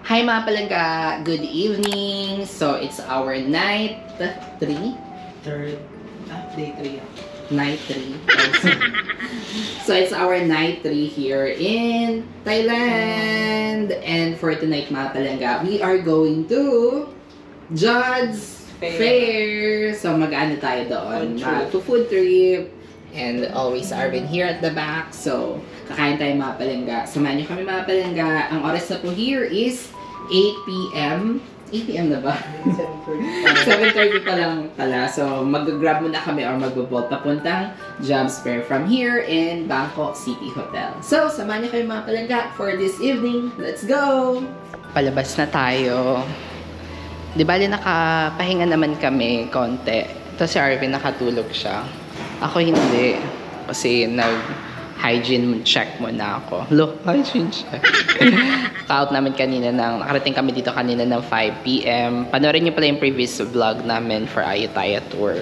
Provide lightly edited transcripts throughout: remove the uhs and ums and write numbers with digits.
Hi mga palangga! Good evening! So, it's our night 3? Day 3. Night 3. So, it's our night 3 here in Thailand! And for tonight mga palangga, we are going to Jod's Fair! So, mag-ano tayo doon? Mag-food trip. And always Arvin here at the back. So, kakain tayo mga palangga. Samahan niyo kami mga palangga. Ang oras na po here is 8 p.m. 8 p.m. na ba? 7:30 pa lang pala. So, mag-grab muna kami or mag-bolt papuntang Jobs Fair from here in Bangkok City Hotel. So, samahan niyo kayo mga palangga for this evening. Let's go! Palabas na tayo. Di bali nakapahinga naman kami konti. Ito si Arvin nakatulog siya. Ako hindi. Kasi nag-hygiene check muna ako. Hygiene check. Ka-out namin kanina nakarating kami dito kanina ng 5 p.m. Panoorin niyo pala yung previous vlog namin for Ayutthaya Tour.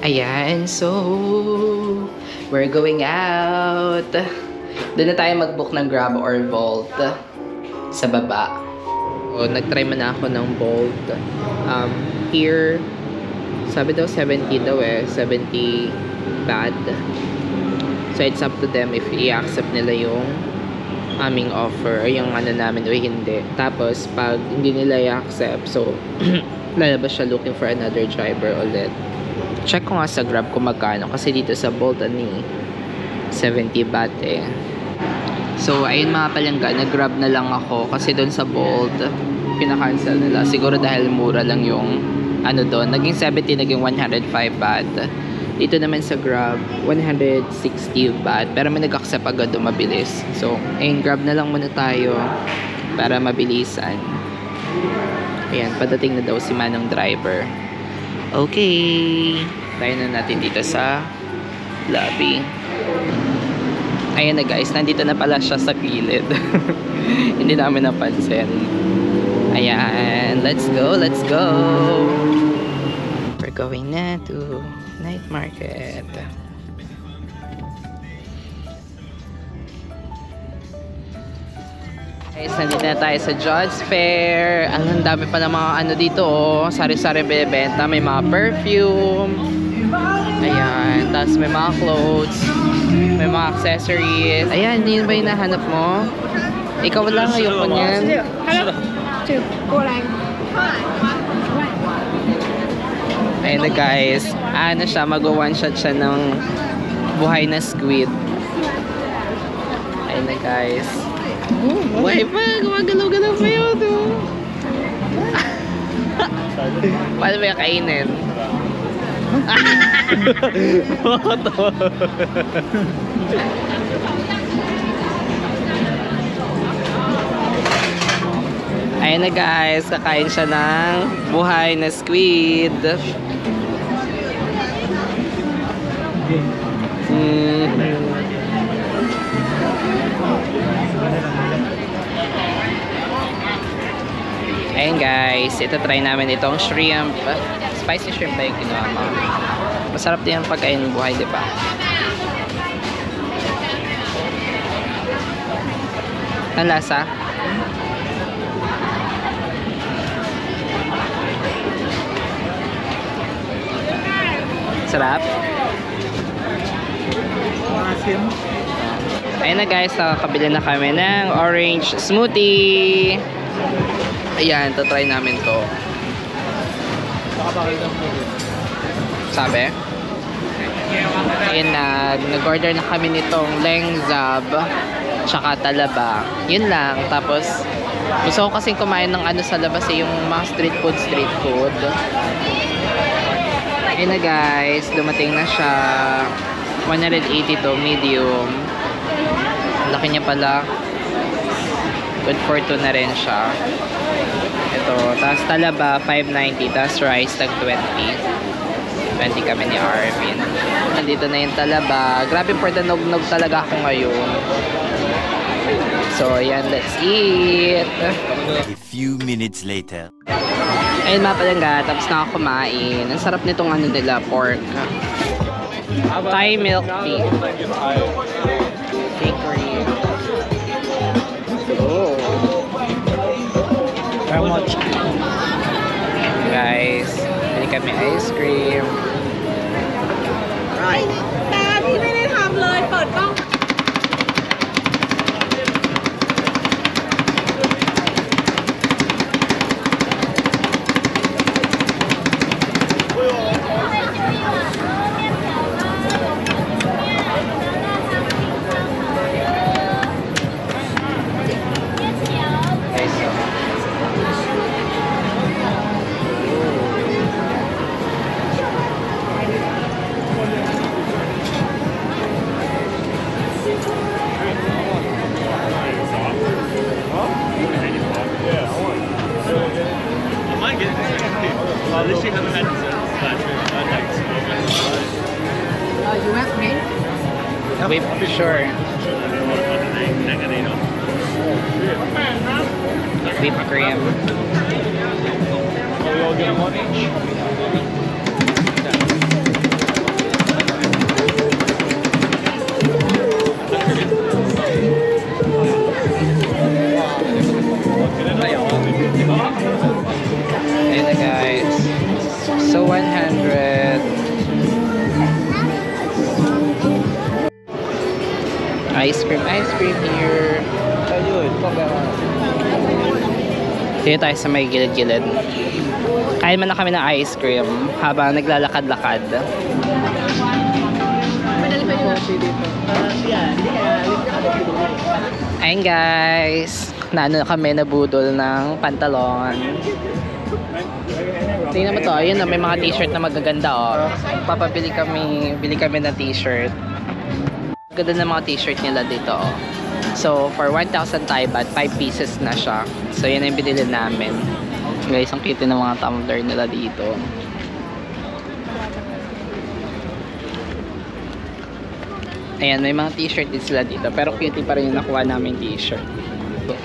Ayan, so we're going out. Doon na tayo mag-book ng Grab or Bolt sa baba. So, nag-try muna ako ng Bolt. Here, sabi daw 70 daw 70 baht. So it's up to them if i-accept nila yung aming offer or yung ano namin o hindi. Tapos pag hindi nila i-accept, so lalabas siya looking for another driver ulit. Check ko nga sa Grab kung magkano kasi dito sa Bolt 70 baht eh. So ayun mga palangga, nag-Grab na lang ako kasi doon sa Bolt pinaka-cancel nila. Siguro dahil mura lang yung ano doon, naging 70, naging 105 baht. Dito naman sa Grab, 160 baht. Pero may nag-accept agad doon, mabilis. So, ayun, Grab na lang muna tayo para mabilisan. Ayan, padating na daw si Manong driver. Okay. Tayo na natin dito sa lobby. Ayan na guys, nandito na pala siya sa gilid. Hindi namin napansin. Ayan, let's go, let's go. We're going na to night market. Guys, nandito na tayo sa Jod's Fair. Ang dami pa ng mga ano dito, oh. Sari-sari binibenta. May mga perfume. Ayan, tapos may mga clothes. May mga accessories. Ayan, yun ba yung nahanap mo? Ikaw lang, ayoko niyan. Ayun na guys, ano siya, mag-one shot siya ng buhay na squid. Ayun na guys. Buhay pa, gumagalaw-galaw pa yun. Paano ba yung kainin? Ayan na guys, kakain siya ng buhay na squid. Ayan guys, ito try namin itong shrimp. Spicy shrimp ba yung kinuha mo? Masarap din yung pagkain ng buhay, di ba? Ang lasa? Sarap. Ayun na guys, nakakabili na kami ng orange smoothie. Ayan, try namin to. Sabi? Ayun na, nag-order na kami nitong lengzab tsaka talaba. Yun lang. Tapos gusto ko kasing kumain ng ano sa labas eh, yung mga street food. Ayun na guys, dumating na siya. 180 to, medium. Laki niya pala. Good for 2 na rin siya. Ito, tapos talaba 590, tapos rice tag 20. 20 kami ni Arvin. Nandito na yung talaba. Grabe for the nog-nog talaga ako ngayon. So ayan, let's eat. A few minutes later. Ayun mga palangga, tapos na ako kumain. Ang sarap nitong ano nila, pork. Thai milk tea. Bakery. Oh. kami ice cream. แต่พี่ไม่ได้ทำเลยเปิดกล้อง You want me? Whip, sure. Whipped cream. We all get one each. Ayun na guys. So 100. Ice cream here. Dito tayo sa may gilid-gilid. Kain man na kami ng ice cream habang naglalakad-lakad. Ayun guys. Naano kami nabudol ng pantalon. Tingnan mo to, ayun na, may mga t-shirt na magaganda oh. Bili kami ng t-shirt. Ganda ng mga t-shirt nila dito oh. So for 1,000 Thai baht, 5 pieces na siya. So yun ang binili namin. Guys, ang cute ng mga tumbler nila dito. Ayan, may mga t-shirt din sila dito. Pero cute pa rin yung nakuha namin t-shirt.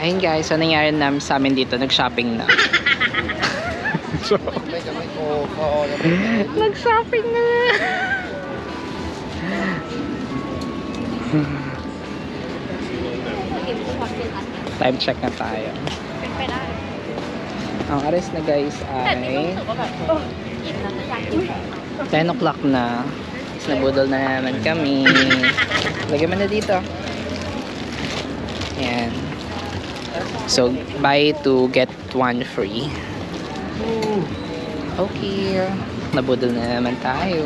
Ayun guys, so nangyari namin sa amin dito, nag-shopping na. Nag-shopping na. Time check na tayo. Ang aris na guys ay 10 o'clock na. Nabudol na naman kami. Lagyan mo na dito. Ayan. So, buy 2 get 1 free. Okay. Nabudol na naman tayo.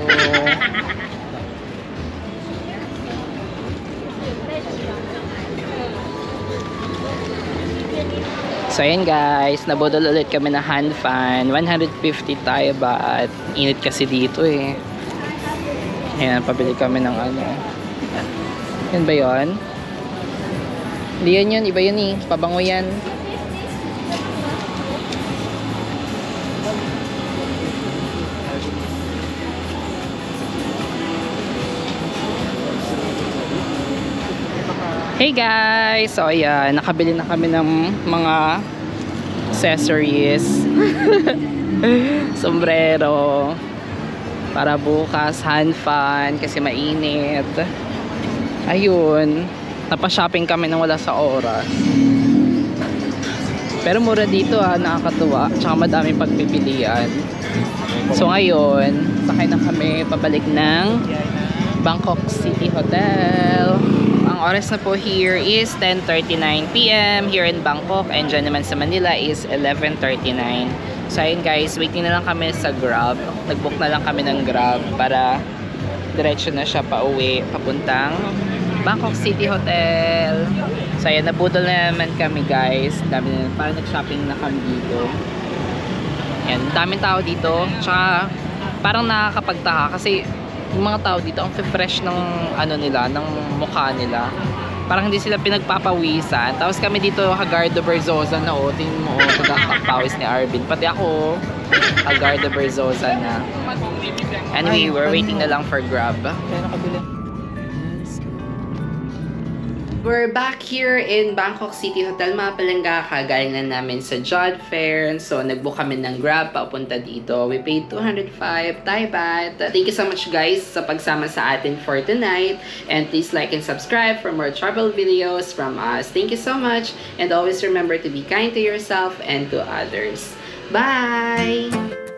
So, ayan guys. Nabudol ulit kami na hand fan. 150 tayo ba? At init kasi dito eh. Ayan, pabili kami ng ano. Yan ba yun? Hindi yan yun. Iba yun eh. Pabango yan. Hey guys! So ayan, nakabili na kami ng mga accessories. Sombrero. Para bukas, hand fan kasi mainit. Ayun. Napa-shopping kami nang wala sa oras. Pero mura dito nakakatuwa. Tsaka madaming pagpipilian. So ngayon, sakay na kami pabalik ng Bangkok City Hotel. Ang oras na po here is 10:39 PM here in Bangkok. And dyan naman sa Manila is 11:39. So ayun guys, waiting na lang kami sa Grab. Nag-book na lang kami ng Grab para diretso na siya pa uwi papuntang Bangkok City Hotel. So ayun, nabudol na naman kami guys. Parang nag-shopping na kami dito. Ayan, daming tao dito. Tsaka parang nakakapagtaka kasi yung mga tao dito ang fresh ng ano nila, ng mukha nila. Parang hindi sila pinagpapawisan. Tapos kami dito, Hagardo Berzosa na tingin mo pagkakapawis ni Arvin. Pati ako, Hagardo Berzosa na. Anyway, we're waiting na lang for Grab. We're back here in Bangkok City Hotel, mga palangga. Galing na namin sa Job Fair. So, nagbook kami ng Grab papunta dito. We paid 205 Thai baht. Thank you so much guys sa pagsama sa atin for tonight. And please like and subscribe for more travel videos from us. Thank you so much. And always remember to be kind to yourself and to others. Bye!